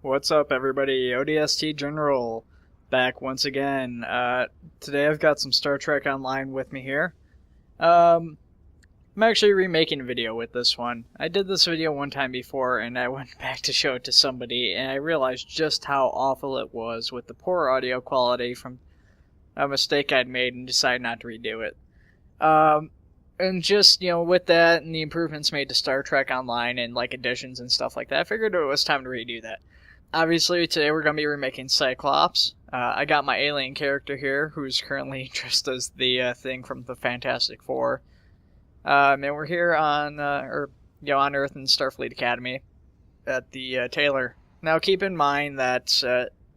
What's up, everybody? ODST General back once again. Today I've got some Star Trek Online with me here. Um, I'm actually remaking a video with this one. I did this video one time before and I went back to show it to somebody and I realized just how awful it was with the poor audio quality from a mistake I'd made and decided not to redo it. And just, with that and the improvements made to Star Trek Online and like additions and stuff like that, I figured it was time to redo that. Obviously, today we're going to be remaking Cyclops. I got my alien character here, who's currently dressed as the thing from the Fantastic Four. And we're here on, on Earth in Starfleet Academy at the Taylor. Now, keep in mind that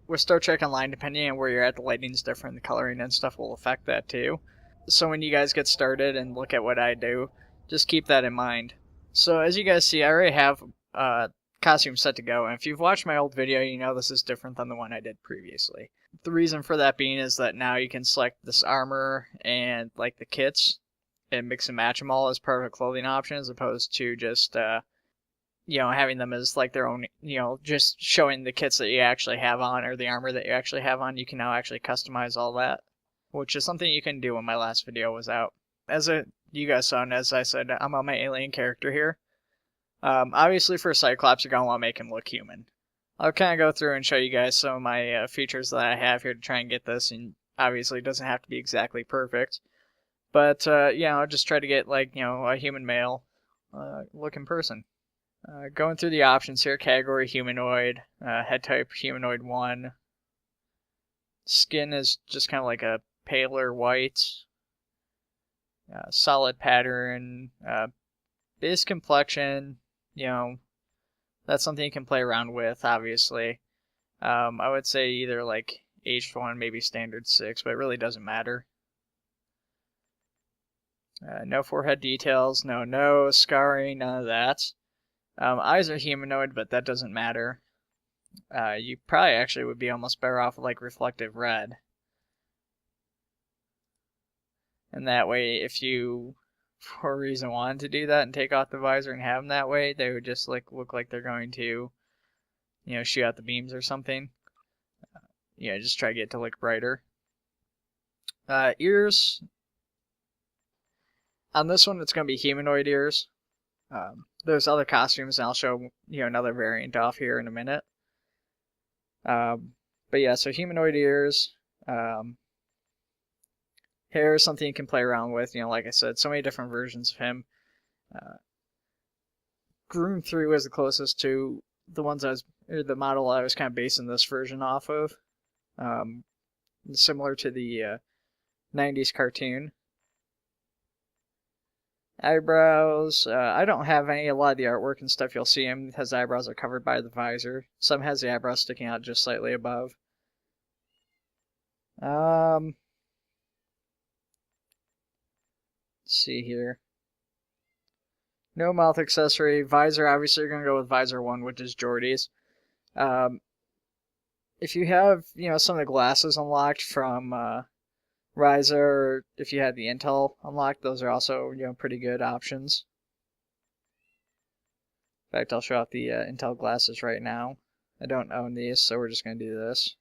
with Star Trek Online, depending on where you're at, the lighting's different, the coloring and stuff will affect that too. So when you guys get started and look at what I do, just keep that in mind. So as you guys see, I already have costume set to go, and if you've watched my old video, you know this is different than the one I did previously. The reason for that being is that now you can select this armor and like the kits and mix and match them all as part of a clothing option, as opposed to just having them as like their own, just showing the kits that you actually have on or the armor that you actually have on. You can now actually customize all that, which is something you can do when my last video was out. You guys saw, and as I said, I'm on my alien character here. Obviously for Cyclops, you're going to want to make him look human. I'll kind of go through and show you guys some of my features that I have here to try and get this, and obviously it doesn't have to be exactly perfect. But, I'll just try to get, a human male looking person. Going through the options here, category humanoid, head type humanoid 1. Skin is just kind of like a paler white. Solid pattern. Base complexion, that's something you can play around with, obviously. I would say either like H1, maybe standard 6, but it really doesn't matter. No forehead details, no nose, scarring, none of that. Eyes are humanoid, but that doesn't matter. You probably actually would be almost better off with like reflective red. And that way, if you for a reason wanted to do that and take off the visor and have them that way, they would just like look like they're going to, shoot out the beams or something. Just try to get it to look brighter. Ears. On this one, it's going to be humanoid ears. There's other costumes, and I'll show another variant off here in a minute. But yeah, so humanoid ears. Hair is something you can play around with, like I said, so many different versions of him. Groom 3 was the closest to the the model I was kind of basing this version off of. Similar to the 90s cartoon. Eyebrows, I don't have any. A lot of the artwork and stuff you'll see him, his eyebrows are covered by the visor. Some has the eyebrows sticking out just slightly above. Let's see here. No mouth accessory. Visor, obviously you're going to go with visor 1, which is Geordie's. If you have, some of the glasses unlocked from Ryza, or if you had the Intel unlocked, those are also, pretty good options. In fact, I'll show off the Intel glasses right now. I don't own these, so we're just going to do this.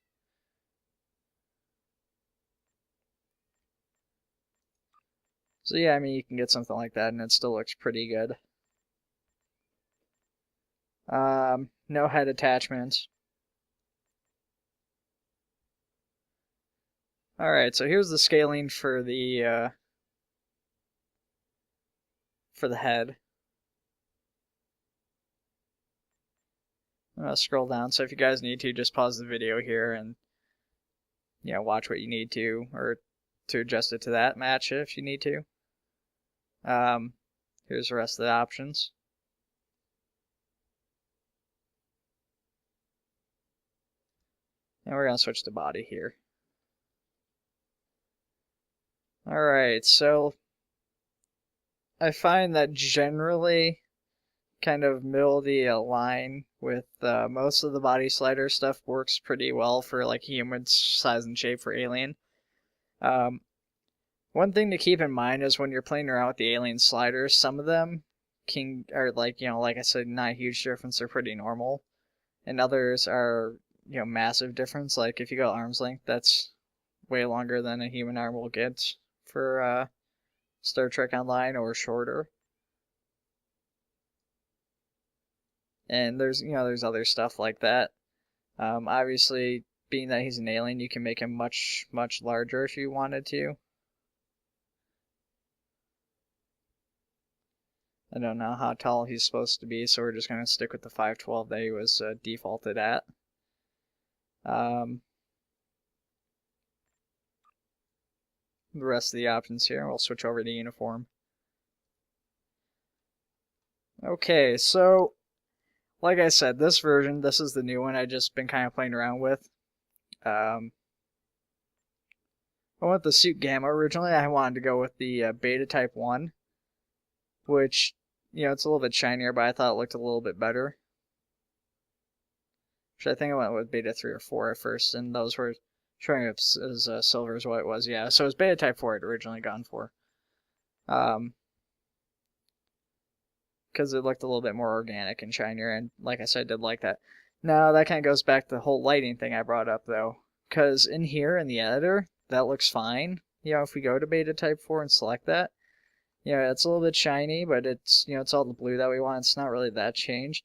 So yeah, you can get something like that and it still looks pretty good. No head attachments. Alright, so here's the scaling for the head. I'm gonna scroll down, so if you guys need to, just pause the video here and watch what you need to, or to adjust it to that, match it if you need to. Here's the rest of the options. And we're going to switch to body here. Alright, so I find that generally kind of middle of the line with most of the body slider stuff works pretty well for like human size and shape for alien. One thing to keep in mind is when you're playing around with the alien sliders, some of them are like, like I said, not a huge difference, they're pretty normal. and others are, massive difference. Like if you go arm's length, that's way longer than a human arm will get for Star Trek Online, or shorter. And there's other stuff like that. Obviously, being that he's an alien, you can make him much, much larger if you wanted to. I don't know how tall he's supposed to be, so we're just going to stick with the 5'12 that he was defaulted at. The rest of the options here, we'll switch over to uniform. Okay, so like I said, this version, this is the new one I just been kind of playing around with. I went with the suit Gamma. Originally, I wanted to go with the Beta Type 1, which, it's a little bit shinier, but I thought it looked a little bit better. Which I think I went with Beta 3 or 4 at first, and those were showing up as silver is what it was, yeah. So it was Beta Type 4 I'd originally gone for. Because it looked a little bit more organic and shinier, and like I said, I did like that. Now, that kind of goes back to the whole lighting thing I brought up, though. Because in here, in the editor, that looks fine. If we go to Beta Type 4 and select that, it's a little bit shiny, but it's, it's all the blue that we want. It's not really that changed.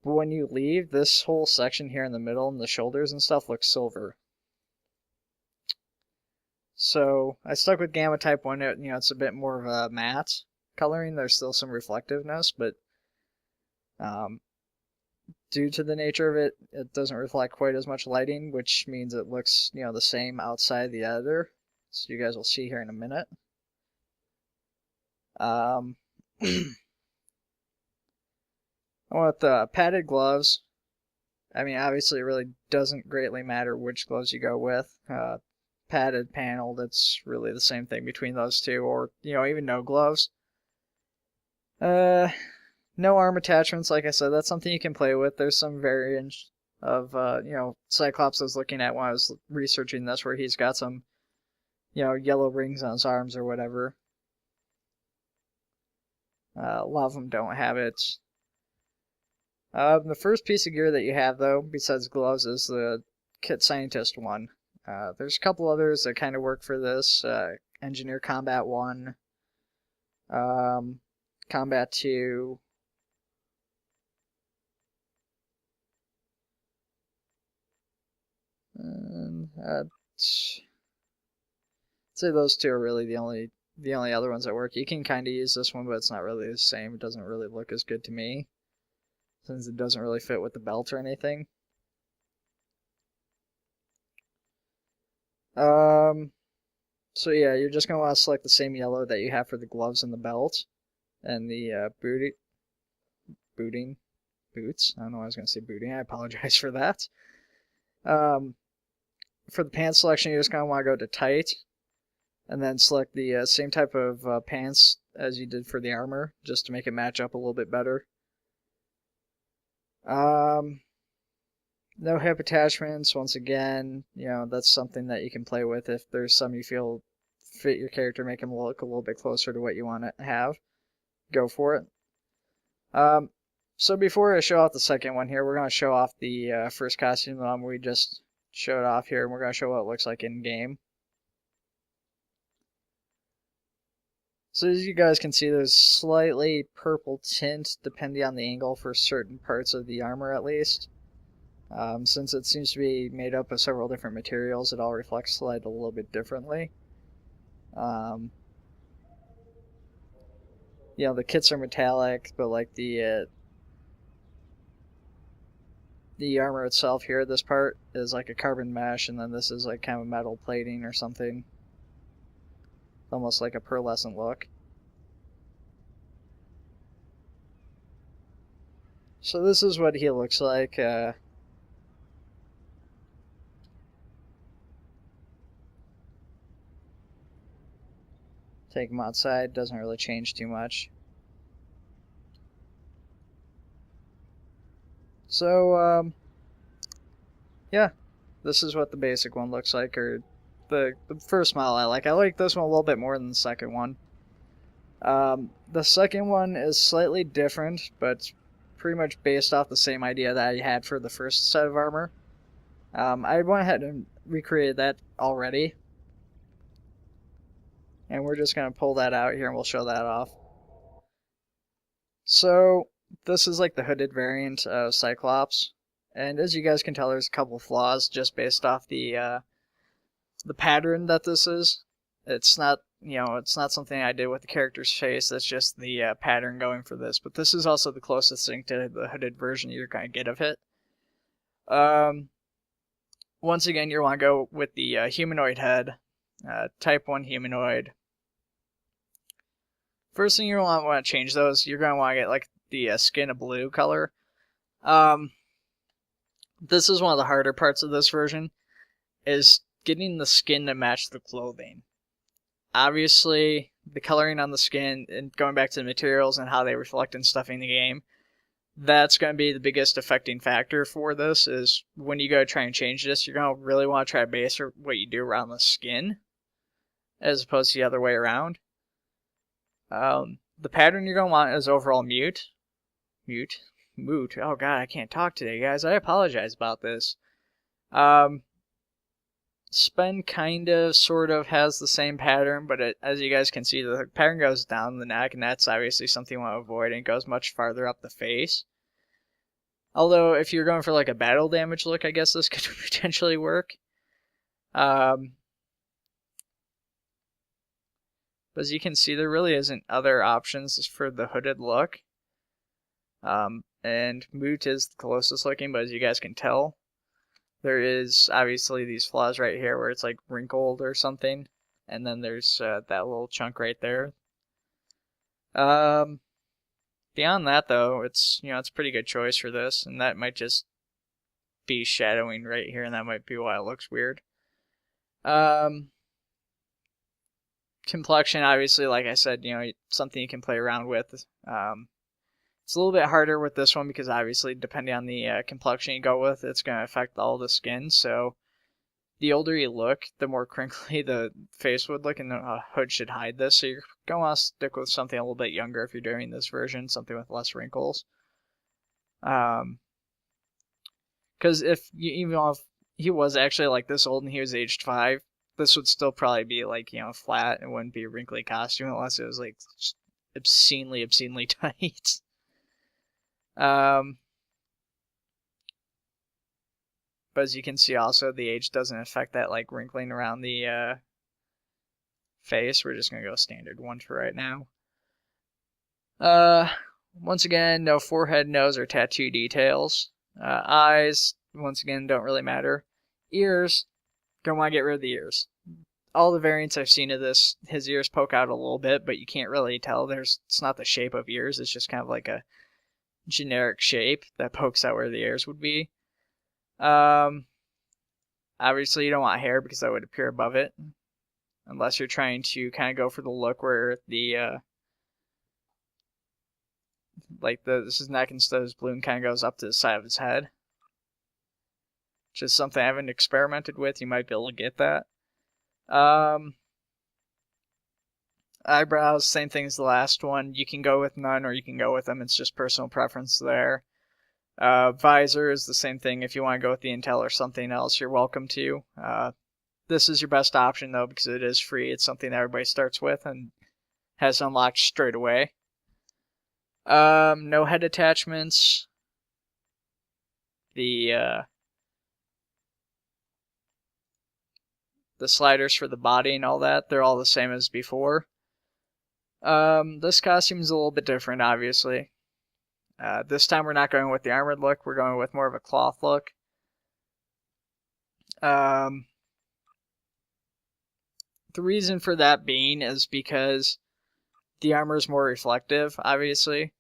But when you leave, this whole section here in the middle and the shoulders and stuff looks silver. So I stuck with Gamma Type 1. It's a bit more of a matte coloring. There's still some reflectiveness, but due to the nature of it, it doesn't reflect quite as much lighting, which means it looks, the same outside the editor. So you guys will see here in a minute. With the padded gloves, I mean, obviously it really doesn't greatly matter which gloves you go with. Padded, paneled, it's really the same thing between those two, or, even no gloves. No arm attachments, like I said, that's something you can play with. There's some variants of, Cyclops I was looking at when I was researching this, where he's got some, yellow rings on his arms or whatever. A lot of them don't have it. The first piece of gear that you have, though, besides gloves, is the Kit Scientist one. There's a couple others that kind of work for this. Engineer Combat 1, Combat 2, and I'd say those two are really the only other ones that work. You can kind of use this one, but it's not really the same. It doesn't really look as good to me, since it doesn't really fit with the belt or anything. So yeah, you're just going to want to select the same yellow that you have for the gloves and the belt, and the boots. I don't know why I was going to say booting. I apologize for that. For the pants selection, you're just going to want to go to tight, and then select the same type of pants as you did for the armor, just to make it match up a little bit better. No hip attachments, once again, that's something that you can play with. If there's some you feel fit your character, make him look a little bit closer to what you want to have, go for it. So before I show off the second one here, we're going to show off the first costume we just showed off here, and we're going to show what it looks like in-game. So as you guys can see, there's slightly purple tint, depending on the angle for certain parts of the armor at least. Since it seems to be made up of several different materials, it all reflects light a little bit differently. The kits are metallic, but like the armor itself here, this part is like a carbon mesh, and then this is like kind of metal plating or something. Almost like a pearlescent look. So this is what he looks like. Take him outside, doesn't really change too much. So, yeah, this is what the basic one looks like, or the first model I like. I like this one a little bit more than the second one. The second one is slightly different, but pretty much based off the same idea that I had for the first set of armor. I went ahead and recreated that already. And we're just going to pull that out here and we'll show that off. So, this is like the hooded variant of Cyclops. And as you guys can tell, there's a couple flaws just based off the pattern that this is. It's not, it's not something I did with the character's face. That's just the pattern going for this. But this is also the closest thing to the hooded version you're going to get of it. Once again, you want to go with the humanoid head, type 1 humanoid. First thing you're going to want to change those, you're going to want to get like the skin a blue color. This is one of the harder parts of this version, is getting the skin to match the clothing. Obviously, the coloring on the skin, and going back to the materials and how they reflect and stuff in the game, that's going to be the biggest affecting factor for this, is when you go try and change this, you're going to really want to try to base what you do around the skin, as opposed to the other way around. The pattern you're going to want is overall moot. Oh god, I can't talk today, guys. I apologize about this. Spend kind of, sort of has the same pattern, but as you guys can see, the pattern goes down the neck, and that's obviously something you want to avoid, and it goes much farther up the face. Although, if you're going for like a battle damage look, I guess this could potentially work. But as you can see, there really isn't other options for the hooded look. And moot is the closest looking, but as you guys can tell, there is obviously these flaws right here where it's like wrinkled or something, and then there's that little chunk right there. Beyond that, though, it's it's a pretty good choice for this, and that might just be shadowing right here, and that might be why it looks weird. Complexion, obviously, like I said, something you can play around with. It's a little bit harder with this one because obviously, depending on the complexion you go with, it's going to affect all the skin. So, the older you look, the more crinkly the face would look, and the hood should hide this. So, you're going to want to stick with something a little bit younger if you're doing this version, something with less wrinkles. Because even if he was actually like this old and he was aged 5, this would still probably be like, flat. It wouldn't be a wrinkly costume unless it was like obscenely tight. But as you can see also, the age doesn't affect that like wrinkling around the face. We're just going to go standard 1 for right now. Once again, no forehead, nose, or tattoo details. Eyes, once again, don't really matter. Ears, don't want to get rid of the ears. All the variants I've seen of this, his ears poke out a little bit, but you can't really tell. It's not the shape of ears, it's just kind of like a generic shape that pokes out where the ears would be. Obviously you don't want hair because that would appear above it, unless you're trying to kind of go for the look where the this is neck instead of his balloon kind of goes up to the side of his head, which is something I haven't experimented with. You might be able to get that. Eyebrows, same thing as the last one. You can go with none or you can go with them. It's just personal preference there. Visor is the same thing. If you want to go with the Intel or something else, you're welcome to. This is your best option, though, because it is free. It's something that everybody starts with and has unlocked straight away. No head attachments. The sliders for the body and all that, they're all the same as before. This costume is a little bit different, obviously. This time we're not going with the armored look, we're going with more of a cloth look. The reason for that being is because the armor is more reflective, obviously.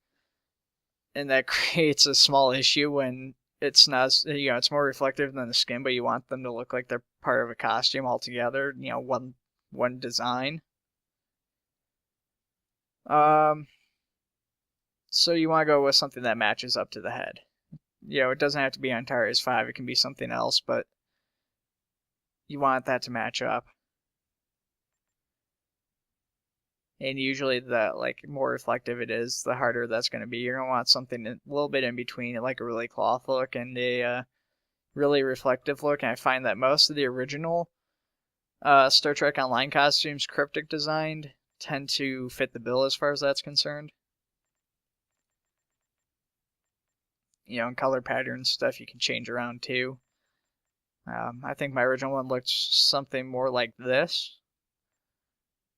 And that creates a small issue when it's not, it's more reflective than the skin, but you want them to look like they're part of a costume altogether, one design. So you want to go with something that matches up to the head. It doesn't have to be Antares 5, it can be something else, but you want that to match up. And usually the more reflective it is, the harder that's going to be. You're going to want something a little bit in between, like a really cloth look and a really reflective look. And I find that most of the original Star Trek Online costumes, cryptic designed, tend to fit the bill as far as that's concerned. And color patterns stuff you can change around too. I think my original one looked something more like this.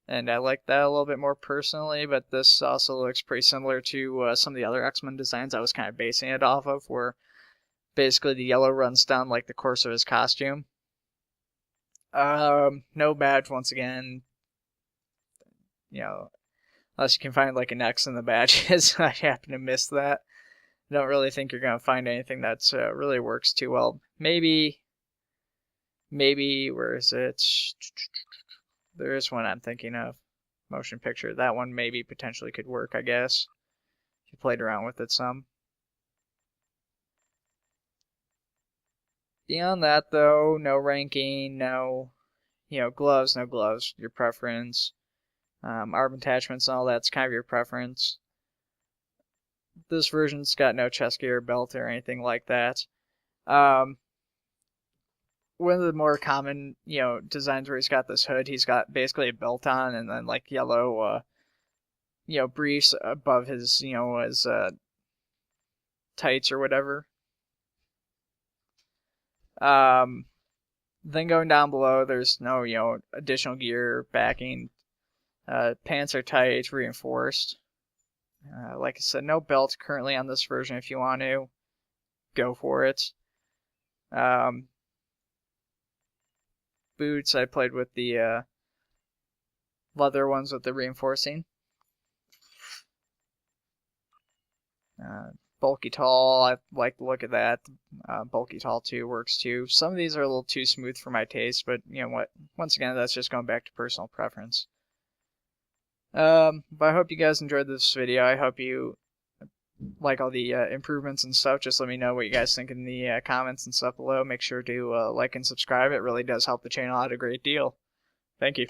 And I like that a little bit more personally, but this also looks pretty similar to some of the other X-Men designs I was kind of basing it off of, where basically the yellow runs down like the course of his costume. No badge once again. Unless you can find like an X in the badges. I happen to miss that. I don't really think you're going to find anything that's really works too well. Maybe, where is it? There is one I'm thinking of. Motion picture. That one maybe potentially could work, I guess. If you played around with it some. Beyond that, though, no ranking, no, gloves, no gloves, your preference. Arm attachments and all that's kind of your preference. This version's got no chest gear, belt, or anything like that. One of the more common, designs where he's got this hood, he's got basically a belt on and then like yellow, briefs above his, his tights or whatever. Then going down below, there's no, additional gear, backing. Pants are tight, reinforced. Like I said, no belt currently on this version. If you want to, go for it. Boots, I played with the leather ones with the reinforcing. Bulky tall, I like the look of that. Bulky tall too works too. Some of these are a little too smooth for my taste, but you know what? Once again, that's just going back to personal preference. But I hope you guys enjoyed this video. I hope you like all the improvements and stuff. Just let me know what you guys think in the comments and stuff below. Make sure to like and subscribe. It really does help the channel out a great deal. Thank you.